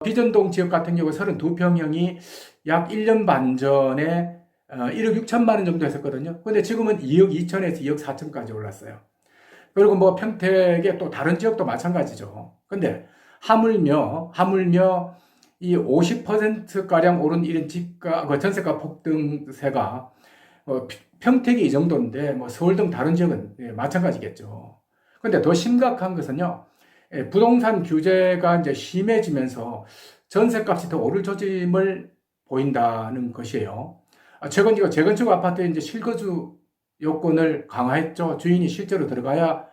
비전동 지역 같은 경우 32평형이 약 1년 반 전에 1억 6천만 원 정도 했었거든요. 근데 지금은 2억 2천에서 2억 4천까지 올랐어요. 그리고 뭐 평택의 또 다른 지역도 마찬가지죠. 근데 하물며 이 50%가량 오른 이런 집가, 그 전세가 폭등세가 평택이 이 정도인데 뭐 서울 등 다른 지역은 마찬가지겠죠. 근데 더 심각한 것은요, 부동산 규제가 이제 심해지면서 전세값이 더 오를 조짐을 보인다는 것이에요. 최근 이거 재건축 아파트의 이제 실거주 요건을 강화했죠. 주인이 실제로 들어가야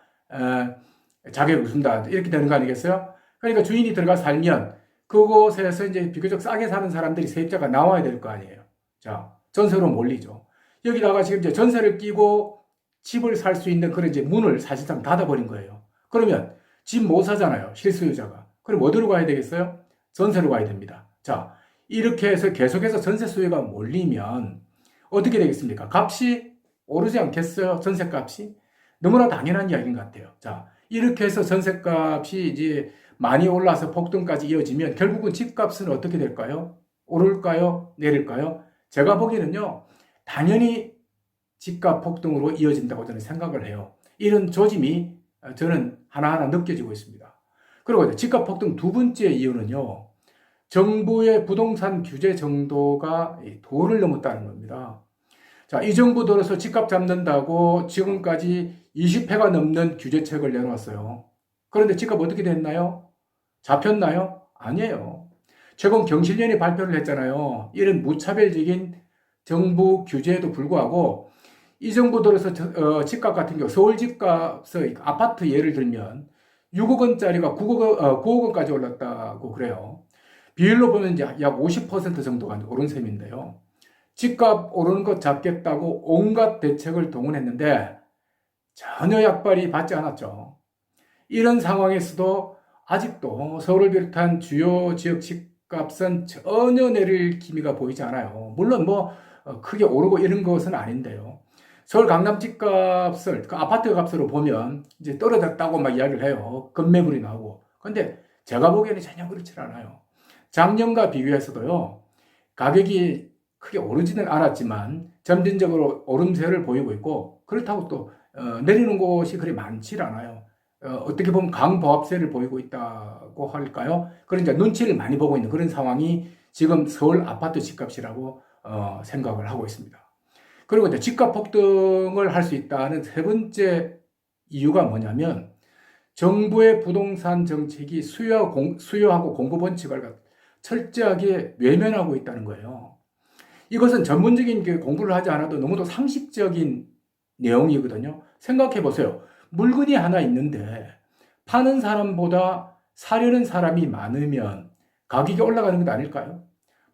자격을 준다. 이렇게 되는 거 아니겠어요? 그러니까 주인이 들어가 살면 그곳에서 이제 비교적 싸게 사는 사람들이 세입자가 나와야 될 거 아니에요. 자, 전세로 몰리죠. 여기다가 지금 이제 전세를 끼고 집을 살 수 있는 그런 이제 문을 사실상 닫아버린 거예요. 그러면 집 못 사잖아요. 실수요자가. 그럼 어디로 가야 되겠어요? 전세로 가야 됩니다. 자, 이렇게 해서 계속해서 전세 수요가 몰리면 어떻게 되겠습니까? 값이 오르지 않겠어요? 전세값이? 너무나 당연한 이야기인 것 같아요. 자, 이렇게 해서 전세값이 이제 많이 올라서 폭등까지 이어지면 결국은 집값은 어떻게 될까요? 오를까요? 내릴까요? 제가 보기에는요, 당연히 집값 폭등으로 이어진다고 저는 생각을 해요. 이런 조짐이 저는 하나하나 느껴지고 있습니다. 그리고 집값 폭등 두 번째 이유는요, 정부의 부동산 규제 정도가 도를 넘었다는 겁니다. 자, 이 정부 들어서 집값 잡는다고 지금까지 20회가 넘는 규제책을 내놓았어요. 그런데 집값 어떻게 됐나요? 잡혔나요? 아니에요. 최근 경실련이 발표를 했잖아요. 이런 무차별적인 정부 규제에도 불구하고 이 정부 들어서 집값 같은 경우 서울 집값의 아파트 예를 들면 6억 원짜리가 9억 원까지 올랐다고 그래요. 비율로 보면 이제 약 50% 정도가 오른 셈인데요. 집값 오르는 것 잡겠다고 온갖 대책을 동원했는데 전혀 약발이 받지 않았죠. 이런 상황에서도 아직도 서울을 비롯한 주요 지역 집값은 전혀 내릴 기미가 보이지 않아요. 물론 뭐 크게 오르고 이런 것은 아닌데요. 서울 강남 집값을 그 아파트 값으로 보면 이제 떨어졌다고 막 이야기를 해요. 급매물이 나오고. 근데 제가 보기에는 전혀 그렇지 않아요. 작년과 비교해서도요, 가격이 크게 오르지는 않았지만 점진적으로 오름세를 보이고 있고, 그렇다고 또 내리는 곳이 그리 많지 않아요. 어떻게 보면 강보합세를 보이고 있다고 할까요? 그런 이제 눈치를 많이 보고 있는 그런 상황이 지금 서울 아파트 집값이라고 생각을 하고 있습니다. 그리고 이제 집값 폭등을 할 수 있다는 세 번째 이유가 뭐냐면 정부의 부동산 정책이 수요하고 공급 원칙을 철저하게 외면하고 있다는 거예요. 이것은 전문적인 공부를 하지 않아도 너무도 상식적인 내용이거든요. 생각해 보세요. 물건이 하나 있는데 파는 사람보다 사려는 사람이 많으면 가격이 올라가는 것 아닐까요?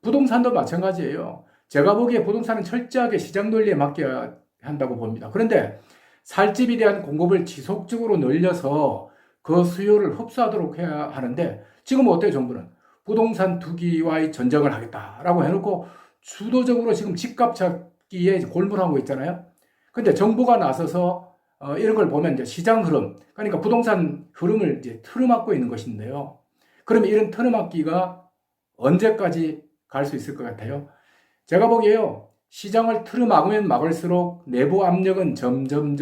부동산도 마찬가지예요. 제가 보기에 부동산은 철저하게 시장 논리에 맡겨야 한다고 봅니다. 그런데 살 집에 대한 공급을 지속적으로 늘려서 그 수요를 흡수하도록 해야 하는데 지금 어때요, 정부는? 부동산 투기와의 전쟁을 하겠다라고 해놓고 주도적으로 지금 집값 잡기에 골몰하고 있잖아요. 근데 정부가 나서서 이런 걸 보면 이제 시장 흐름, 그러니까 부동산 흐름을 이제 틀어막고 있는 것인데요. 그러면 이런 틀어막기가 언제까지 갈 수 있을 것 같아요? 제가 보기에요, 시장을 틀어막으면 막을수록 내부 압력은 점점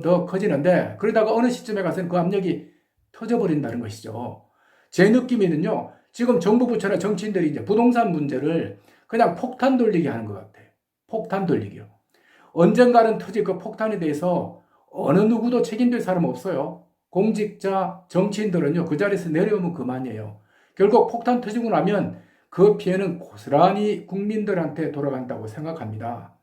더 커지는데, 그러다가 어느 시점에 가서는 그 압력이 터져버린다는 것이죠. 제 느낌에는요, 지금 정부 부처나 정치인들이 이제 부동산 문제를 그냥 폭탄 돌리기 하는 것 같아요. 폭탄 돌리기요. 언젠가는 터질 그 폭탄에 대해서 어느 누구도 책임질 사람 없어요. 공직자, 정치인들은요, 그 자리에서 내려오면 그만이에요. 결국 폭탄 터지고 나면 그 피해는 고스란히 국민들한테 돌아간다고 생각합니다.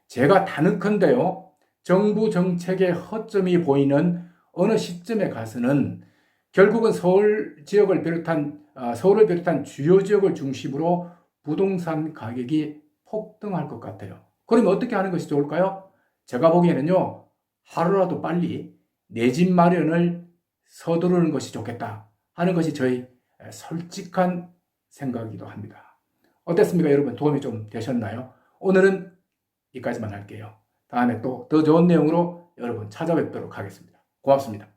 제가 다는컨대요, 정부 정책의 허점이 보이는 어느 시점에 가서는 결국은 서울을 비롯한 주요 지역을 중심으로 부동산 가격이 폭등할 것 같아요. 그러면 어떻게 하는 것이 좋을까요? 제가 보기에는요, 하루라도 빨리 내 집 마련을 서두르는 것이 좋겠다 하는 것이 저희 솔직한 생각이기도 합니다. 어땠습니까, 여러분? 도움이 좀 되셨나요? 오늘은 여기까지만 할게요. 다음에 또 더 좋은 내용으로 여러분 찾아뵙도록 하겠습니다. 고맙습니다.